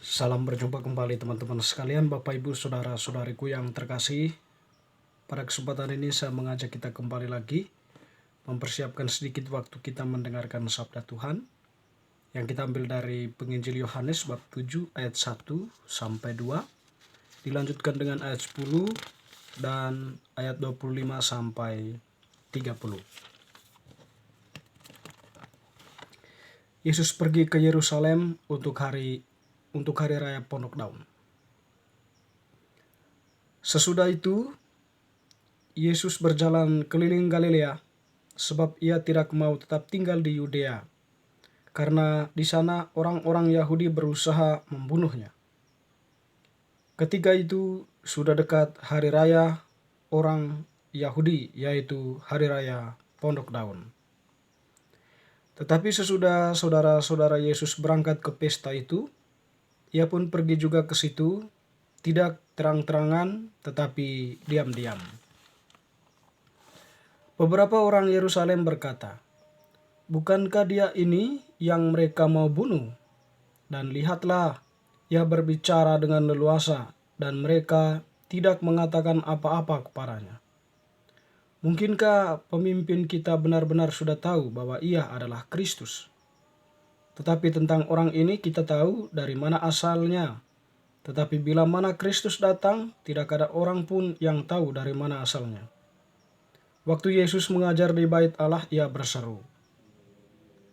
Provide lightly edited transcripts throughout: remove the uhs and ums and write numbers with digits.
Salam berjumpa kembali teman-teman sekalian, Bapak Ibu Saudara-saudariku yang terkasih. Pada kesempatan ini saya mengajak kita kembali lagi mempersiapkan sedikit waktu kita mendengarkan sabda Tuhan yang kita ambil dari penginjil Yohanes bab 7 ayat 1 sampai 2, dilanjutkan dengan ayat 10 dan ayat 25 sampai 30. Yesus pergi ke Yerusalem untuk hari raya Pondok Daun. Sesudah itu, Yesus berjalan keliling Galilea, sebab ia tidak mau tetap tinggal di Yudea, karena di sana orang-orang Yahudi berusaha membunuhnya. Ketika itu sudah dekat hari raya orang Yahudi, yaitu hari raya Pondok Daun. Tetapi sesudah saudara-saudara Yesus berangkat ke pesta itu, ia pun pergi juga ke situ, tidak terang-terangan tetapi diam-diam. Beberapa orang Yerusalem berkata, "Bukankah dia ini yang mereka mau bunuh? Dan lihatlah, ia berbicara dengan leluasa, dan mereka tidak mengatakan apa-apa kepadanya. Mungkinkah pemimpin kita benar-benar sudah tahu bahwa ia adalah Kristus? Tetapi tentang orang ini kita tahu dari mana asalnya. Tetapi bila mana Kristus datang, tidak ada orang pun yang tahu dari mana asalnya." Waktu Yesus mengajar di bait Allah, ia berseru,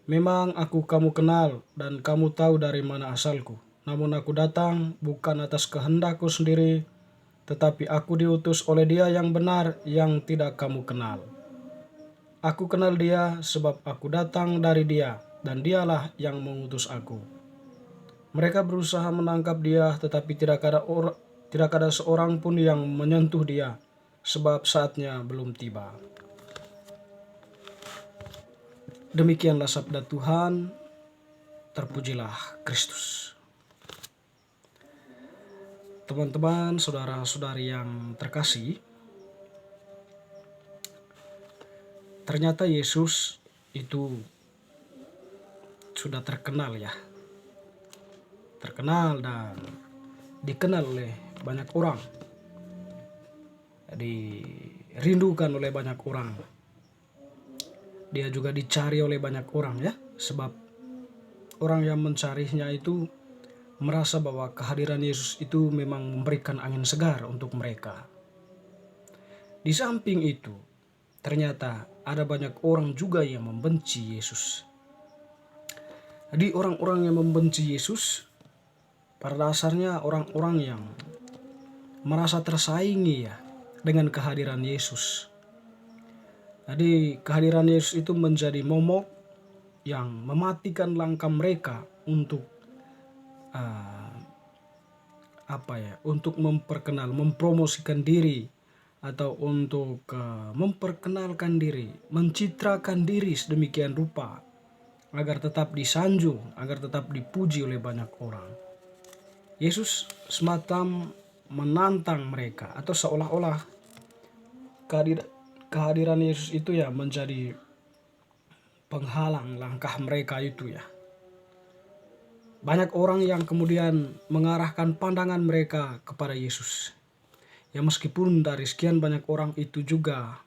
"Memang aku kamu kenal, dan kamu tahu dari mana asalku. Namun aku datang bukan atas kehendakku sendiri, tetapi aku diutus oleh Dia yang benar yang tidak kamu kenal. Aku kenal Dia sebab aku datang dari Dia, dan Dialah yang mengutus aku." Mereka berusaha menangkap Dia, tetapi tidak ada seorang pun yang menyentuh Dia, sebab saatnya belum tiba. Demikianlah sabda Tuhan. Terpujilah Kristus. Teman-teman, saudara-saudari yang terkasih, ternyata Yesus itu sudah terkenal ya. Terkenal dan dikenal oleh banyak orang. Dirindukan oleh banyak orang. Dia juga dicari oleh banyak orang ya, sebab orang yang mencarinya itu merasa bahwa kehadiran Yesus itu memang memberikan angin segar untuk mereka. Di samping itu, ternyata ada banyak orang juga yang membenci Yesus. Jadi orang-orang yang membenci Yesus pada dasarnya orang-orang yang merasa tersaingi ya dengan kehadiran Yesus. Jadi kehadiran Yesus itu menjadi momok yang mematikan langkah mereka untuk untuk mempromosikan diri, atau untuk memperkenalkan diri, mencitrakan diri sedemikian rupa agar tetap disanjung, agar tetap dipuji oleh banyak orang. Yesus semacam menantang mereka, atau seolah-olah kehadiran Yesus itu ya menjadi penghalang langkah mereka itu ya. Banyak orang yang kemudian mengarahkan pandangan mereka kepada Yesus. Ya meskipun dari sekian banyak orang itu juga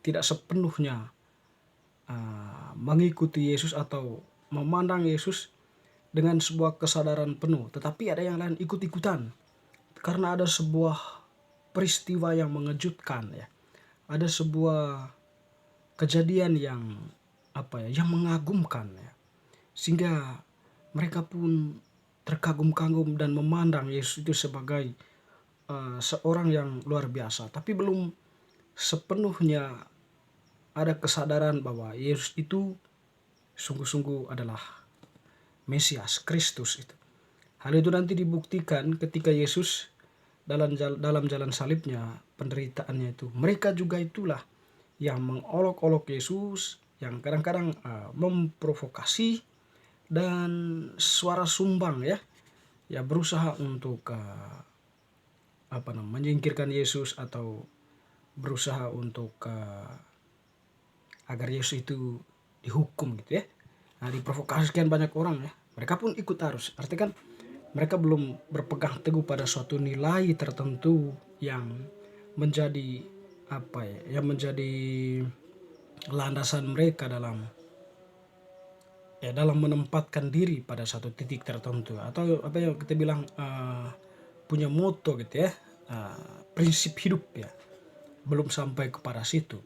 tidak sepenuhnya mengikuti Yesus atau memandang Yesus dengan sebuah kesadaran penuh. Tetapi ada yang lain ikut-ikutan. Karena ada sebuah peristiwa yang mengejutkan ya. Ada sebuah kejadian yang yang mengagumkan ya. Sehingga mereka pun terkagum-kagum dan memandang Yesus itu sebagai seorang yang luar biasa. Tapi belum sepenuhnya ada kesadaran bahwa Yesus itu sungguh-sungguh adalah Mesias, Kristus itu. Hal itu nanti dibuktikan ketika Yesus dalam jalan salibnya, penderitaannya itu. Mereka juga itulah yang mengolok-olok Yesus, yang kadang-kadang memprovokasi, dan suara sumbang ya berusaha untuk menyingkirkan Yesus, atau berusaha untuk agar Yesus itu dihukum gitu ya. Diprovokasikan banyak orang ya. Mereka pun ikut arus. Artinya kan Mereka belum berpegang teguh pada suatu nilai tertentu yang menjadi yang menjadi landasan mereka dalam menempatkan diri pada satu titik tertentu, atau apa yang kita bilang punya moto gitu ya, prinsip hidup ya, belum sampai kepada situ.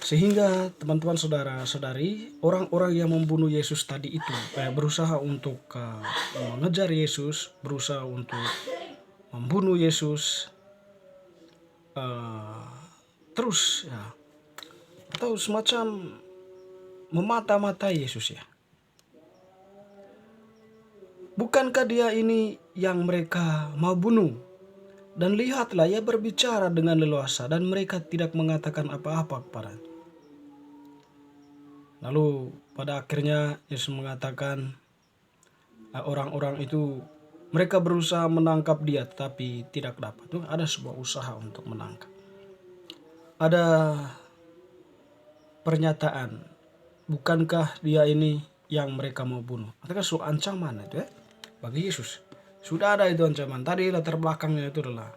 Sehingga teman-teman saudara-saudari, orang-orang yang membunuh Yesus tadi itu berusaha untuk mengejar Yesus, berusaha untuk membunuh Yesus terus ya, atau semacam memata-matai Yesus ya. Bukankah dia ini yang mereka mau bunuh? Dan lihatlah, ia berbicara dengan leluasa dan mereka tidak mengatakan apa-apa kepadanya. Lalu pada akhirnya Yesus mengatakan, orang-orang itu mereka berusaha menangkap dia tetapi tidak dapat. Ada sebuah usaha untuk menangkap. Ada pernyataan, bukankah dia ini yang mereka mau bunuh? Artinya suatu ancaman itu ya bagi Yesus. Sudah ada itu ancaman. Tadi latar belakangnya itu adalah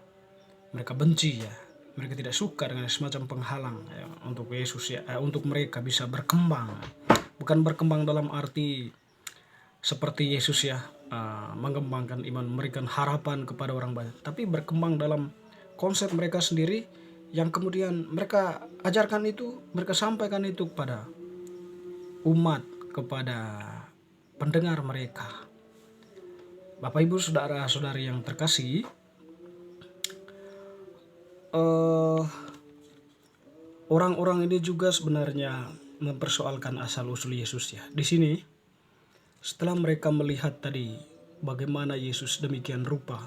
mereka benci ya. Mereka tidak suka dengan semacam penghalang ya, untuk Yesus ya, untuk mereka bisa berkembang. Bukan berkembang dalam arti seperti Yesus ya, mengembangkan iman, memberikan harapan kepada orang banyak, tapi berkembang dalam konsep mereka sendiri yang kemudian mereka ajarkan itu, mereka sampaikan itu kepada umat, kepada pendengar mereka. Bapak Ibu saudara-saudari yang terkasih, orang-orang ini juga sebenarnya mempersoalkan asal-usul Yesus ya. Di sini setelah mereka melihat tadi bagaimana Yesus demikian rupa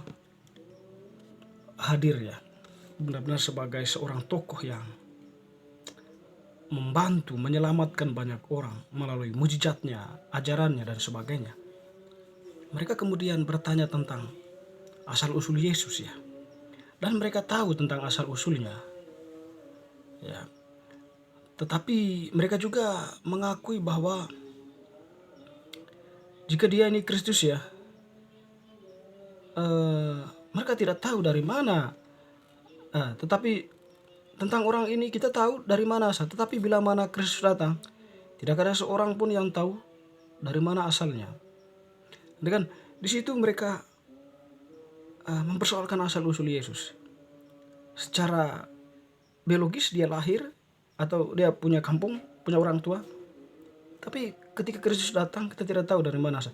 hadir ya, benar-benar sebagai seorang tokoh yang membantu menyelamatkan banyak orang melalui mujizatnya, ajarannya dan sebagainya. Mereka kemudian bertanya tentang asal-usul Yesus ya. Dan mereka tahu tentang asal-usulnya. Ya. Tetapi mereka juga mengakui bahwa jika dia ini Kristus ya, mereka tidak tahu dari mana. Tetapi tentang orang ini kita tahu dari mana asal. Tetapi bila mana Kristus datang, tidak ada seorang pun yang tahu dari mana asalnya. Dengan di situ mereka mempersoalkan asal-usul Yesus. Secara biologis dia lahir atau dia punya kampung, punya orang tua. Tapi ketika Kristus datang kita tidak tahu dari mana asal.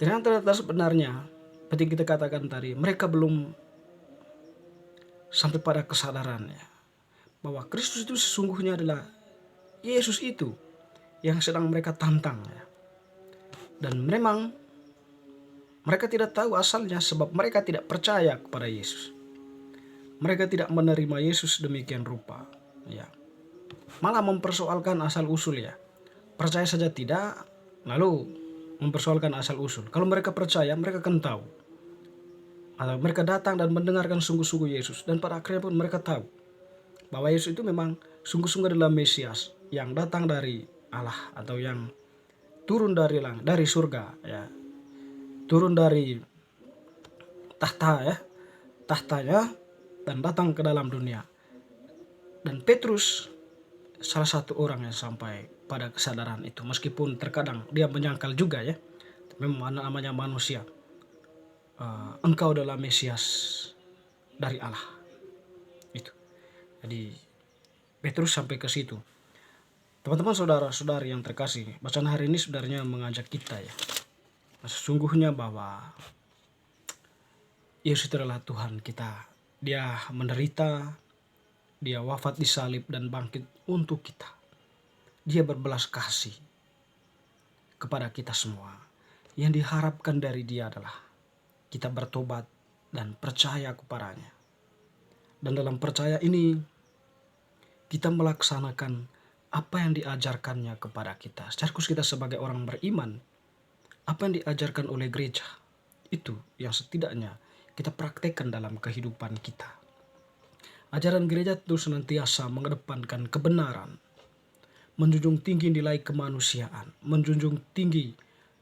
Ternyata sebenarnya seperti kita katakan tadi, mereka belum sampai pada kesadarannya bahwa Kristus itu sesungguhnya adalah Yesus itu yang sedang mereka tantang ya. Dan memang mereka tidak tahu asalnya sebab mereka tidak percaya kepada Yesus. Mereka tidak menerima Yesus demikian rupa ya. Malah mempersoalkan asal usul ya. Percaya saja tidak, lalu mempersoalkan asal usul. Kalau mereka percaya, mereka akan tahu. Atau mereka datang dan mendengarkan sungguh-sungguh Yesus, dan pada akhirnya pun mereka tahu bahwa Yesus itu memang sungguh-sungguh adalah Mesias yang datang dari Allah, atau yang turun dari surga ya. Turun dari tahtanya dan datang ke dalam dunia. Dan Petrus salah satu orang yang sampai pada kesadaran itu, meskipun terkadang dia menyangkal juga ya, memang namanya manusia. Engkau adalah Mesias dari Allah. Itu. Jadi Petrus sampai ke situ. Teman-teman saudara-saudari yang terkasih, bacaan hari ini sebenarnya mengajak kita ya, sesungguhnya bahwa Yesus adalah Tuhan kita. Dia menderita, dia wafat di salib dan bangkit untuk kita. Dia berbelas kasih kepada kita semua. Yang diharapkan dari dia adalah kita bertobat dan percaya kepadanya. Dan dalam percaya ini kita melaksanakan apa yang diajarkannya kepada kita. Secara khusus kita sebagai orang beriman, apa yang diajarkan oleh gereja, itu yang setidaknya kita praktekkan dalam kehidupan kita. Ajaran gereja itu senantiasa mengedepankan kebenaran, menjunjung tinggi nilai kemanusiaan, menjunjung tinggi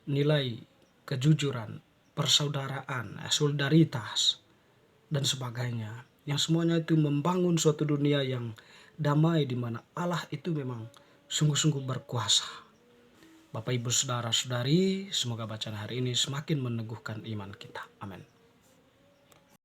nilai kejujuran, persaudaraan, solidaritas, dan sebagainya. Yang semuanya itu membangun suatu dunia yang damai di mana Allah itu memang sungguh-sungguh berkuasa. Bapak Ibu Saudara-saudari, semoga bacaan hari ini semakin meneguhkan iman kita. Amin.